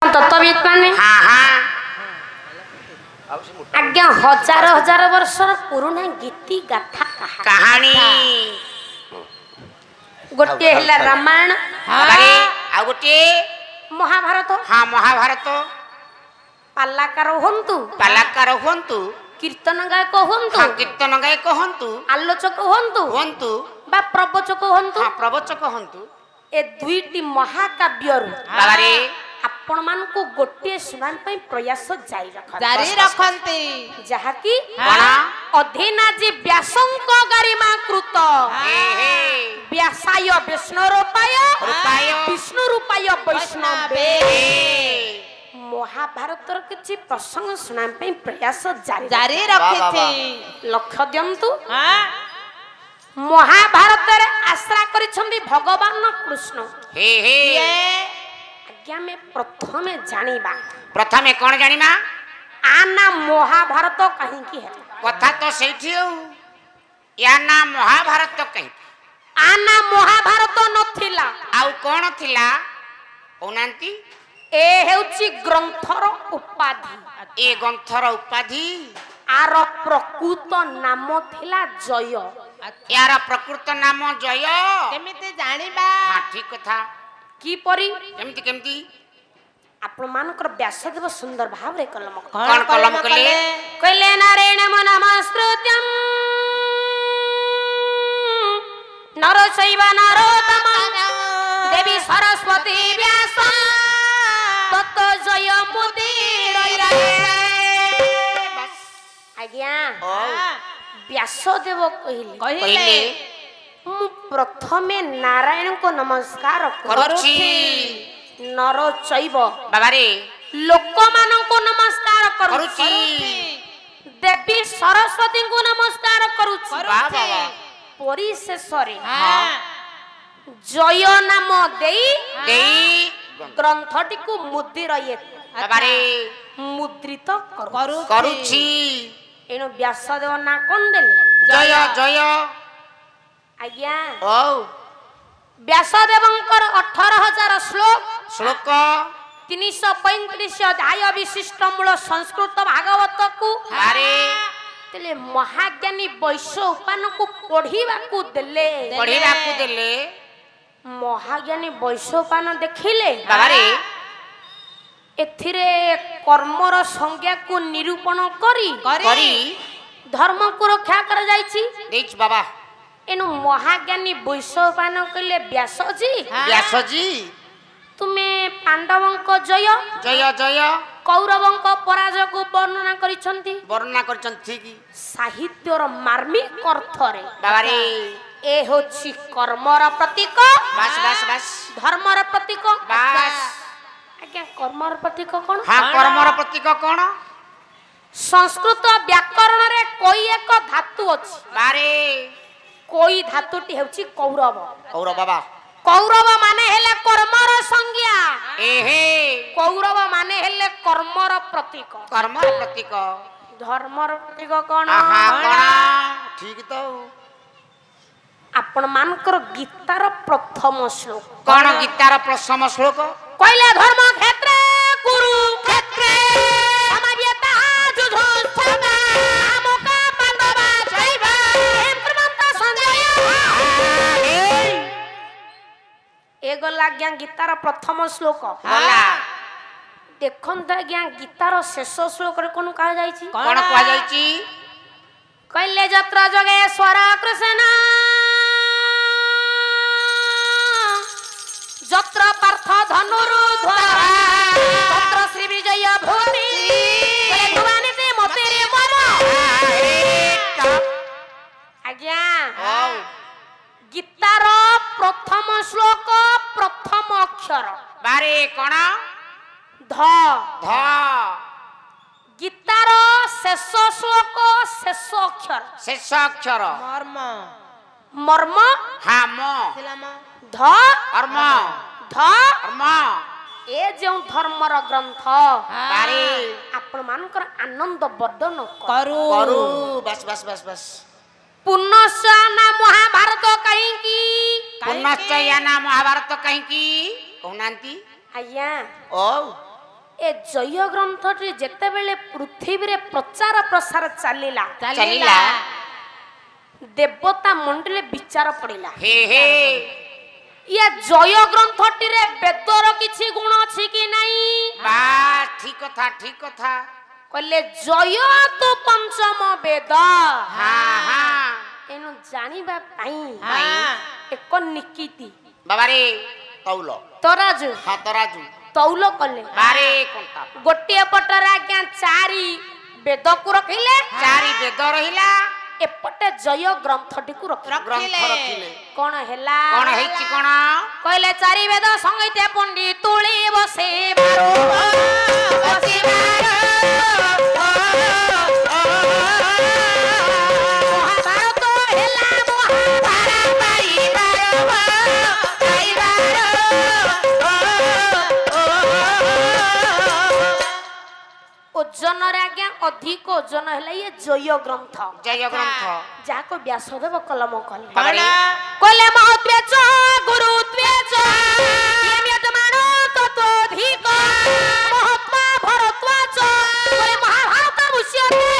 तत्वविद माने हाँ हाँ आज्ञा हजार हजार वर्षर पुराना गीति गाथा कहानी गोटे हला रामायण बाबारे आ गोटे महाभारत हाँ महाभारत पालाकार हंतु कलाकार हुंतु कीर्तन गायक हंतु हाँ कीर्तन गायक हुंतु आलोचक हंतु हुंतु बा प्रवचक हंतु हाँ प्रवचक हुंतु ए दुईटी महाकाव्यरु बाबारे आपण मान को गोटे सुनान पई प्रयास जारी रखते जहा की कणा अधीनाजी व्यासंक गरिमा कृत हे हे व्यासाय विष्णु रूपाय रूपाय विष्णु रूपाय वैष्णवे हे महाभारतर किछि प्रसंग सुनान पई प्रयास जारी रखते लक्ष्य दियंतु महाभारत रे आश्रा करिछंदी भगवान कृष्ण हे हे आज्ञा में प्रथमे जानिबा प्रथमे कौन जानिमा आना महाभारत कहीं की है कथा तो सेठी हो या ना महाभारत कहीं आना महाभारत नथिला आउ कौन थिला ओनांती ए हेउची ग्रंथर उपाधि ए ग्रंथर उपाधि आर प्रकृत नाम थिला जय यार प्रकृत नाम जय केमिते जानिबा हाँ ठीक कथा की परी केमती केमती आपण मानकर व्यासदेव सुंदर भाव रे कलम कौन कलम कले कहले नारायण नमस्कृत्यं नरचैव नरोत्तमं देवी सरस्वती व्यास तत् जय मुदीरयरे आज्ञा व्यासदेव कहिले कहले मु प्रथमे नारायण को नमस्कार करूची नर चैव बाबारे लोक मान को नमस्कार करूची देवी सरस्वती को नमस्कार करूची वाह वाह परिशेष रे हाँ जय नाम देई देई ग्रंथटी को मुद्रित बाबारे मुद्रित करूची एनु व्यासदेव ना कोन देले जय जय आज्ञा ओ व्यासदेवंकर 18,000 श्लोक श्लोक 335 अध्याय विशिष्ट मूल संस्कृत भागवत को अरे तेले महाज्ञानी वैश्य उपान को पढ़ीबा को देले पढ़ीबा को देले महाज्ञानी वैश्य उपान देखिले बाबारे एथिरे कर्मर संज्ञा को निरूपण करी करी धर्म को रक्षा कर जाईची देख बाबा एनु महाज्ञानी वैश्य उपान कहले व्यासजी व्यासजी तुम्हें पांडवंक जय जय जय कौरवंक पराजय को वर्णना करिसंती वर्णना करछन ठीक साहित्यर मार्मिक अर्थ रे बाबारे ए होछि कर्मर प्रतीक बस बस बस धर्मर प्रतीक बस आज्ञा कर्मर प्रतीक कोन हाँ कर्मर प्रतीक कौन संस्कृत व्याकरण रे कोई एक धातु अछि बारे कोई धातुटी हेउछि कौरव कौरव बाबा कौरव माने हेले कर्मर संज्ञा एहे कौरव माने हेले कर्मर प्रतीक कर्मर प्रतीक धर्मर प्रतीक कोन आहा कौन ठीक तो आपण मानकर गीतार प्रथम श्लोक कौन गीतार प्रथम श्लोक कहले धर्म क्षेत्रे कुरुक्षेत्रे समाव्यता जुधोत्सव आमुका पांडवा चैव हेमप्रमंत संजय एगो लाग्या गीतार प्रथम श्लोक होला देखन त आज्ञा गीतार शेष श्लोक रे कोन कहा जाईची कौन कहा जाईची कहले जत्र जोगेश्वर कृष्ण जत्र पार्थ धनुर्धर तत्र श्री विजय भूमि भगवान ते मते रे मम आज्ञा गीतार प्रथम श्लोक प्रथम अक्षर बारे कौन ध ध गीतार शेष श्लोक शेष अक्षर शेष अक्षर मर्म मर्म हाँ म ध कर्म ध कर्म ए जो धर्मर ग्रंथ बारे आपण मानकर आनंद वर्धन करू करू बस बस बस बस पुनश्च ना महाभारत कहीं की पुनश्च या ना महाभारत कहीं की कहनांती आज्ञा ओ ए जय ग्रंथटी जेतेबेले पृथ्वी रे प्रचार प्रसार चलिला चलिला देवता मंडले विचार पड़िला हे हे ये जय ग्रंथटी रे वेदर किछि गुण अछि कि नाही बा ठीक कथा कहले जय तो पंचम वेद हाँ हाँ एनु जानिबा पई हाँ। एक निकिति बाबा रे तौल तराजु हाँ तराजु तौल कले बारे कोंटा गोटिए पटर आज्ञा चारि वेद को रखिले चारि वेद रहिला एपटे जय ग्रंथटी को ग्रंथ रखिले कौन हैला कौन हेछि कोन कहले चारि वेद संगीते पंडित तुली बसे बारो बसे बारो महाभारत हैला महाभारत बारी बारो ओजन रे आज्ञा अधिक ओजन हैला ये जय ग्रंथ जाको व्यासदेव कलम कले बाबा कहले महत्वे च गुरुत्वे च यमियत मानो ततोधिक महात्मा भरत्वा च कहले महाभारत मुष्यते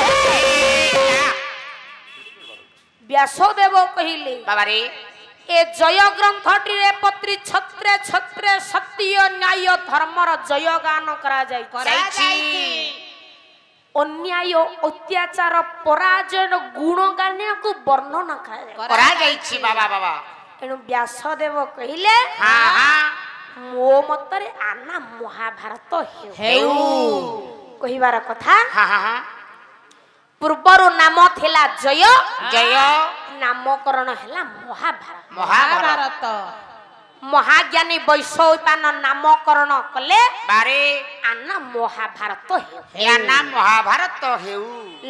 व्यासदेव कहिले बाबा रे ए जय ग्रंथटी रे पत्री छत्रे छत्रे सत्य न्याय धर्मर जय गान करा जाई अन्याय अत्याचार पराजय गुण गान्य को वर्णन करा जाईछि बाबा बाबा एनु व्यासदेव कहिले हाँ हाँ मो मतरे आना महाभारत हेउ कहिबार कथा हाँ हाँ हाँ पूर्वरु नाम थिला जय जय नामकरण हैला महाभारत महाभारत महाज्ञानी वैशौपान नामकरण कले बारे आना महाभारत या नाम महाभारत हेउ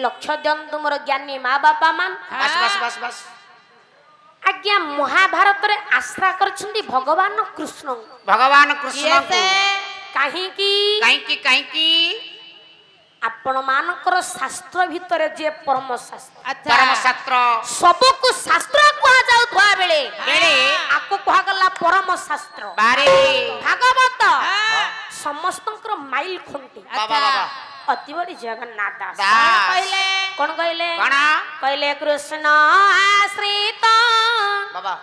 लक्ष्य दियन तुमर ज्ञानी माँ बापा मान बस बस बस बस आज्ञा महाभारत रे आश्रा करछन्ती भगवान कृष्ण को काहे काहींकी आपण मानकर शास्त्र भितरे जे परम शास्त्र परम शास्त्र सबु को शास्त्र कहा जाउथवा बेले बेले आको कहा गला परम शास्त्र बारे भागवत समस्तंकर माइल खुंटी बाबा बाबा अति बड़ी जगन्नाथ दास दास कौन कहले कहले कृष्ण आश्रित बाबा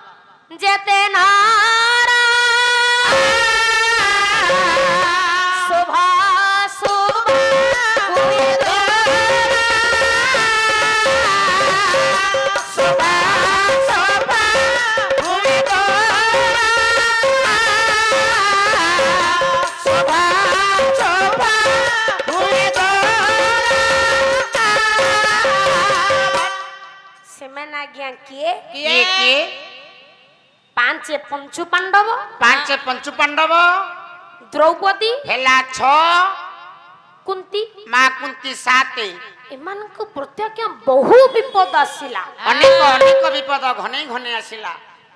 जेते नारा शोभा शोभा किए पांचे पंचु पांडव द्रौपदी हेला 6 कुंती मां कुंती 7 एमान को प्रत्यक्ष बहु विपद आसिला अनेक विपद घने घने आसिला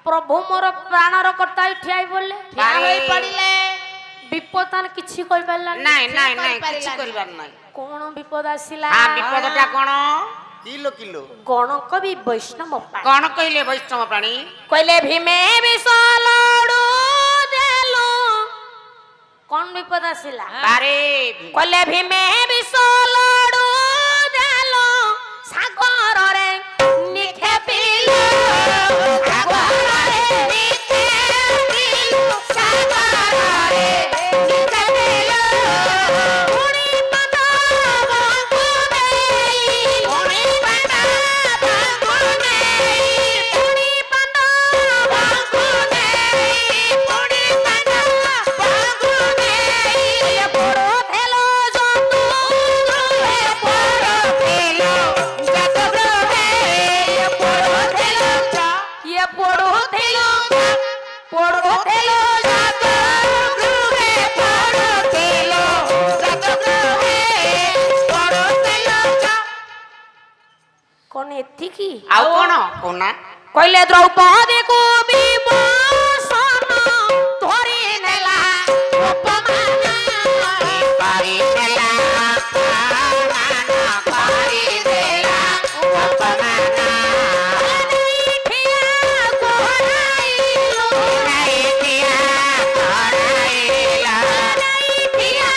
प्रभु मोर प्राणर कर्ता ठियाई बोले बारे पड़िले विपदान किछि कइ परला नहीं किछि करबार नहीं कोन विपद आसिला हां विपदटा कोन किलो गण कवि वैष्णव प्राणी कोन कइले वैष्णव प्राणी कइले भीमे विसलडू देलो कोन विपद आसिला बारे कइले भीमे विसलडू देलो सागर रे निखेपिलो सागर रे निखेपिलो सागर रे निखेपिलो उनी पाता बांगुनेई उनी पाता बांगुनेई उनी पाता बांगुनेई उनी पाता बांगुनेई ये बड़ो थेलो जतु हे बड़ो थेलो जतु हे ये बड़ो थेलो जतु हे बड़ो थेलो जतु हे बड़ो थेलो कोन एतिकी आउ कोना कइले द्रौपदी को विमोचन धरि नेला उपमान पारी देला अपमान पारी देला अपमान ठिया कोराइलो नहीं दिया कराइला ठिया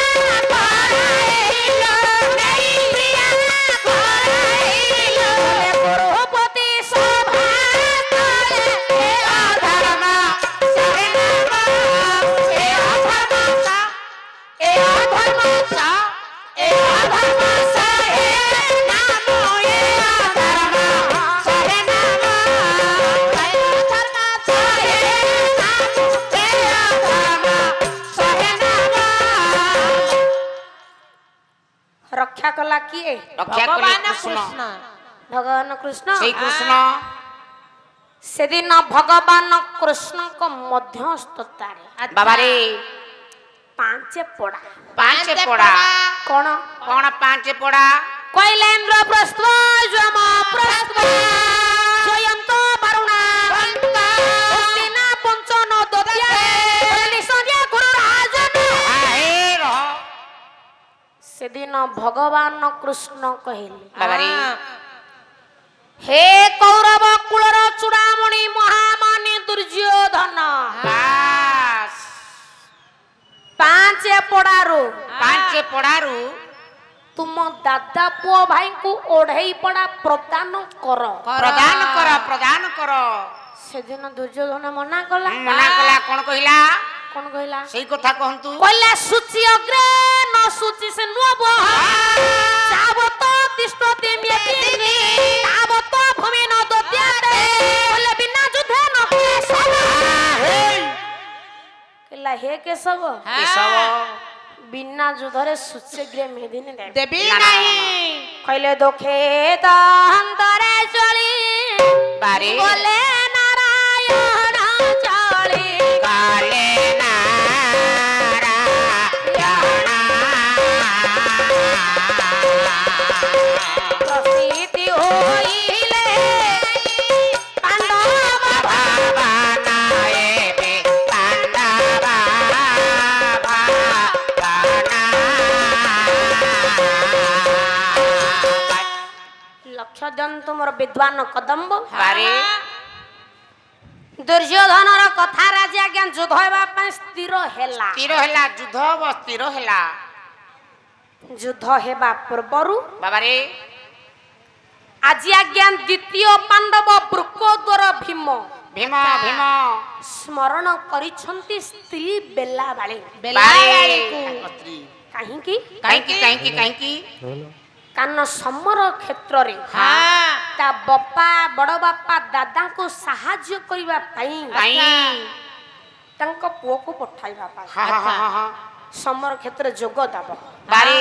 ଧର୍ମ ସ ଏ ଧର୍ମ ସହେ ନାମ ଏ ଧର୍ମ ସହେ ନାମ ଧର୍ମ ସହେ ନାମ ଏ ଧର୍ମ ସହେ ନାମ। ରକ୍ଷା କଲା କିଏ? ରକ୍ଷା କଲେ ଭଗବାନ କୃଷ୍ଣ କୃଷ୍ଣ ଭଗବାନ କୃଷ୍ଣ। ସେଇ କୃଷ୍ଣ ସେଦିନ ଭଗବାନ କୃଷ୍ଣଙ୍କ ମଧ୍ୟସ୍ଥତାରେ ବାବାରେ ପାଞ୍ଚ ପଡ଼ା ପାଞ୍ଚ ପଡ଼ା କଣ କଣ ପାଞ୍ଚ ପଡ଼ା କୈଲେନ୍ଦ୍ର ପ୍ରସ୍ଥ ଯମ ପ୍ରସ୍ଥ ଜୟନ୍ତ ବାରୁଣା ସେନା ପଞ୍ଚନ ଦତ୍ୟାରେ ନିସଞ୍ଜୟ ଗୁରୁ ରାଜନ। ସେଦିନ ଭଗବାନ କୃଷ୍ଣ କହିଲେ ବାବାରେ ହେ କୌରବ କୁଳର ଚୂଡ଼ାମଣି ମହାମାନି ଦୁର୍ଯ୍ୟୋଧନ ବାସ୍ ପାଞ୍ଚ ପଡ଼ାରୁ ପାଞ୍ଚ ପଡ଼ାରୁ ତୁମ ଦାଦା ପୁଅ ଭାଇଙ୍କୁ ଓଢେଇ ପଡ଼ା ପ୍ରଦାନ କର। ପ୍ରଦାନ କର ପ୍ରଦାନ କର। ସେଦିନ ଦୁର୍ଯ୍ୟୋଧନ ମନା କଲା। ମନା କଲା କଣ କହିଲା କଣ କହିଲା? ସେଇ କଥା କହନ୍ତୁ। କହିଲା ସୂଚି ଅଗ୍ରେ ନ ସୂଚି ସେ ନୁହବ ଯାବତ ତିଷ୍ଠତି ମ୍ୟେତିନି ତାବତ ଭୂମି ନ ଦଦ୍ୟାତେ କହିଲା ବିନା ଯୁଦ୍ଧେ ନ କେଶବ। କହିଲା ହେ କେଶବ କେଶବ ବିନା ଯୁଦ୍ଧରେ ସୂଚୀଗ୍ରେ ମେଦିନି ଦେବି ନା, ନା, ନାହିଁ। କହିଲେ ଦୋଖେ ତ ଅନ୍ତରେ ଚଳି ବାରେ ଗଲେ ନାରାୟଣ ଚଳି କାଲେ ପ୍ରସିଦ୍ଧି ହୋଇଲେ ପାଣ୍ଡବ ବାବା ନାଏବେ ପାଣ୍ଡବା ଲକ୍ଷ୍ୟ ଦିଅନ୍ତୁ ମୋର ବିଦ୍ୱାନ କଦମ୍ବ। ବାରେ ଦୁର୍ଯ୍ୟୋଧନର କଥା ରାଜି ଆଜ୍ଞା ଯୁଦ୍ଧ ହେବା ପାଇଁ ସ୍ଥିର ହେଲା। ସ୍ଥିର ହେଲା ଯୁଦ୍ଧ ହବ ସ୍ଥିର ହେଲା। ଯୁଦ୍ଧ ହେବା ପୂର୍ବରୁ ବାବାରେ ଆଜି ଆଜ୍ଞା ଦ୍ୱିତୀୟ ପାଣ୍ଡବ ବୃକୋଦର ଭୀମ ଭୀମ ଭୀମ ସ୍ମରଣ କରିଛନ୍ତି ସ୍ତ୍ରୀ ବେଲାବାଳୀ। ବେଲାବାଳୀକୁ କାହିଁକି? କାହିଁକି କାହିଁକି କାହିଁକି କାରଣ ସମର କ୍ଷେତ୍ରରେ ହଁ ତା ବାପା ବଡ଼ ବାପା ଦାଦାଙ୍କୁ ସାହାଯ୍ୟ କରିବା ପାଇଁ କାହିଁ ତାଙ୍କ ପୁଅକୁ ପଠାଇବା ପାଇଁ ହଁ ହଁ ହଁ ହଁ ସମର କ୍ଷେତ୍ରରେ ଯୋଗ ଦେବ। ବାରେ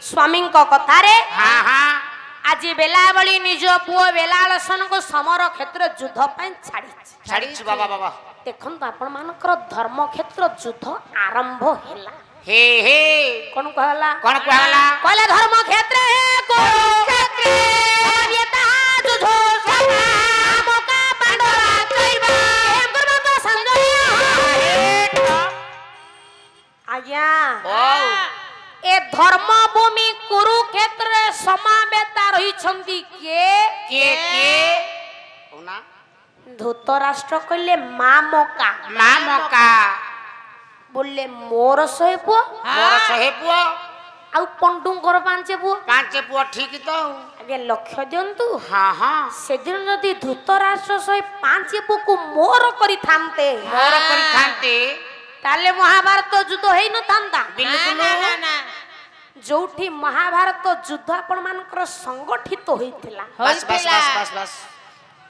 ସ୍ୱାମୀଙ୍କ କଥାରେ ହଁ ହଁ ଆଜି ବେଲାବଳୀ ନିଜ ପୁଅ ବେଲାଳସନଙ୍କୁ ସମର କ୍ଷେତ୍ରରେ ଯୁଦ୍ଧ ପାଇଁ ଛାଡ଼ିଛି। ଛାଡ଼ିଛୁ ବାବା ବାବା ଦେଖନ୍ତୁ ଆପଣ ମାନଙ୍କର ଧର୍ମ କ୍ଷେତ୍ର ଯୁଦ୍ଧ ଆରମ୍ଭ ହେଲା। ହେ ହେ କଣ କୁହାଗଲା? କଣ କୁହାଗଲା କହିଲେ ଧର୍ମ କ୍ଷେତ୍ରେ କୁରୁକ୍ଷେତ୍ରେ ସମାନ୍ୟତା ଯୁଦ୍ଧ ସଭା ଆମକା ପାଣ୍ଡବା ଚୈବ ଗୁରୁମତ ସଂଜୟ। ଆଜ୍ଞା ଓ ଏ ଧର୍ମ ଭୂମି କୁରୁକ୍ଷେତ୍ରରେ ସମାବେତା ରହିଛନ୍ତି କିଏ? କିଏ କିଏ କହୁନା ଧୃତରାଷ୍ଟ୍ର କହିଲେ ମା ମକା ମା ମକା ବୋଲେ ମୋର 100 ପୁଅ ମୋର 100 ପୁଅ ଆଉ ପଣ୍ଡୁଙ୍କର 5 ପୁଅ। 5 ପୁଅ ଠିକ ତ ଆଜ୍ଞା ଲକ୍ଷ୍ୟ ଦିଅନ୍ତୁ ହଁ ହଁ ସେଦିନ ଯଦି ଧୃତରାଷ୍ଟ୍ର 5 ପୁଅକୁ ମୋର କରିଥାନ୍ତେ ମୋର କରିଥାନ୍ତେ ତାହେଲେ ମହାଭାରତ ଯୁଦ୍ଧ ହେଇନଥାନ୍ତା। ବିଲକୁଲ ଯୋଉଠି ମହାଭାରତ ଯୁଦ୍ଧ ଆପଣ ମାନଙ୍କର ସଂଗଠିତ ହୋଇଥିଲା ବାସ୍ ବାସ୍ ବାସ୍ ବାସ୍ ବାସ୍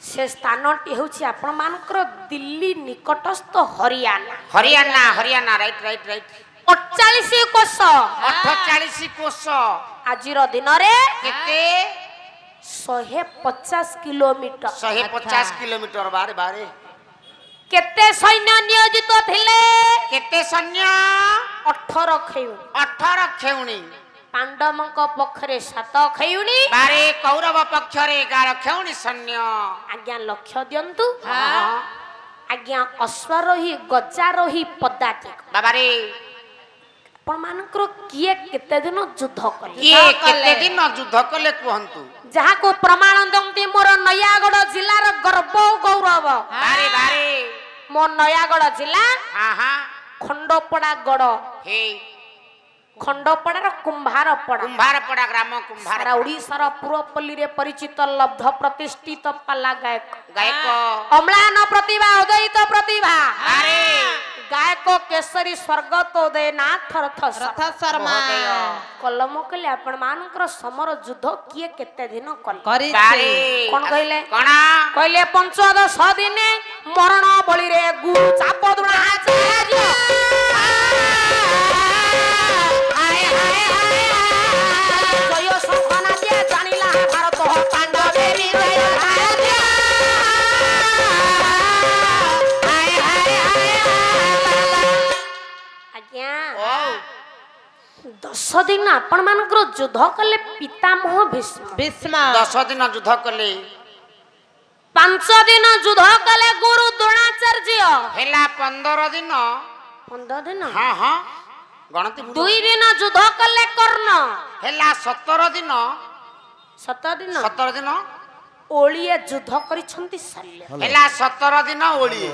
ସେ ସ୍ଥାନଟି ହେଉଛି ଆପଣ ମାନଙ୍କର ଦିଲ୍ଲୀ ନିକଟସ୍ଥ Haryana. Haryana Haryana right right right 48 କୋଶ 48 କୋଶ ଆଜିର ଦିନରେ କେତେ 150 କିଲୋମିଟର। 150 କିଲୋମିଟର ବାରେ ବାରେ କେତେ ସୈନ୍ୟ ନିୟୋଜିତ ଥିଲେ? କେତେ ସୈନ୍ୟ 18 ଖେଉଣି। 18 ଖେଉଣି ପାଣ୍ଡବଙ୍କ ପକ୍ଷରେ 7 ଖେଉଣି ବାରେ କୌରବ ପକ୍ଷରେ 11 ଖେଉଣି ସୈନ୍ୟ। ଆଜ୍ଞା ଲକ୍ଷ୍ୟ ଦିଅନ୍ତୁ ଆଜ୍ଞା ଅଶ୍ୱାରୋହୀ ଗଜାରୋହୀ ପଦାତିକ ବାବାରେ ଆପଣ ମାନଙ୍କର କିଏ କେତେ ଦିନ ଯୁଦ୍ଧ କଲେ? କିଏ କେତେ ଦିନ ଯୁଦ୍ଧ କଲେ କୁହନ୍ତୁ ଯାହାକୁ ପ୍ରମାଣ ଦିଅନ୍ତି ମୋର ନୟାଗଡ଼ ଜିଲ୍ଲାର ଗର୍ବ ଗୌରବ। ବାରେ ବାରେ ମୋ ନୟାଗଡ଼ ଜିଲ୍ଲା ହଁ ହଁ ଖଣ୍ଡପଡ଼ା ଗଡ଼ ହେ ଖଣ୍ଡପଡ଼ାର କୁମ୍ଭାରପଡ଼ା କୁମ୍ଭାରପଡ଼ା ଗ୍ରାମ କୁମ୍ଭାର ସାରା ଓଡ଼ିଶାର ପୁରପଲ୍ଲୀରେ ପରିଚିତ ଲବ୍ଧ ପ୍ରତିଷ୍ଠିତ ପାଲା ଗାୟକ ଗାୟକ ଅମ୍ଳାନ ପ୍ରତିଭା ଉଦୟିତ ପ୍ରତିଭା ଆରେ ଗାୟକ କେଶରୀ ସ୍ୱର୍ଗତ ଉଦୟନାଥ ରଥ ଶର୍ମା କଲମ କଲେ ଆପଣ ମାନଙ୍କର ସମର ଯୁଦ୍ଧ କିଏ କେତେ ଦିନ କଲେ କରିଛି କଣ କହିଲେ କଣ କହିଲେ 15 ଦିନେ ମରଣ ବଳିରେ ଗୁରୁ ଚାପ ଦ୍ରୋଣାଚାର୍ଯ୍ୟ ଜୟ ଶଙ୍ଖନା ଯେ ଜାଣିଲା ଭାରତ ପାଣ୍ଡବେରୀ ଆଜ୍ଞା 10 ଦିନ ଆପଣ ମାନଙ୍କର ଯୁଦ୍ଧ କଲେ ପିତାମହ ଭୀଷ୍ମ 10 ଦିନ ଯୁଦ୍ଧ କଲେ 5 ଦିନ ଯୁଦ୍ଧ କଲେ ଗୁରୁ ଦ୍ରୋଣାଚାର୍ଯ୍ୟ ହେଲା 15 ଦିନ 15 ଦିନ ହଁ ହଁ ଗଣତି 2 ଦିନ ଯୁଦ୍ଧ କଲେ କର୍ଣ୍ଣ ହେଲା 17 ଦିନ 17 ଦିନ ଓଳିଏ ଯୁଦ୍ଧ କରିଛନ୍ତି ଶଲ୍ୟ ହେଲା 17 ଦିନ ଓଳିଏ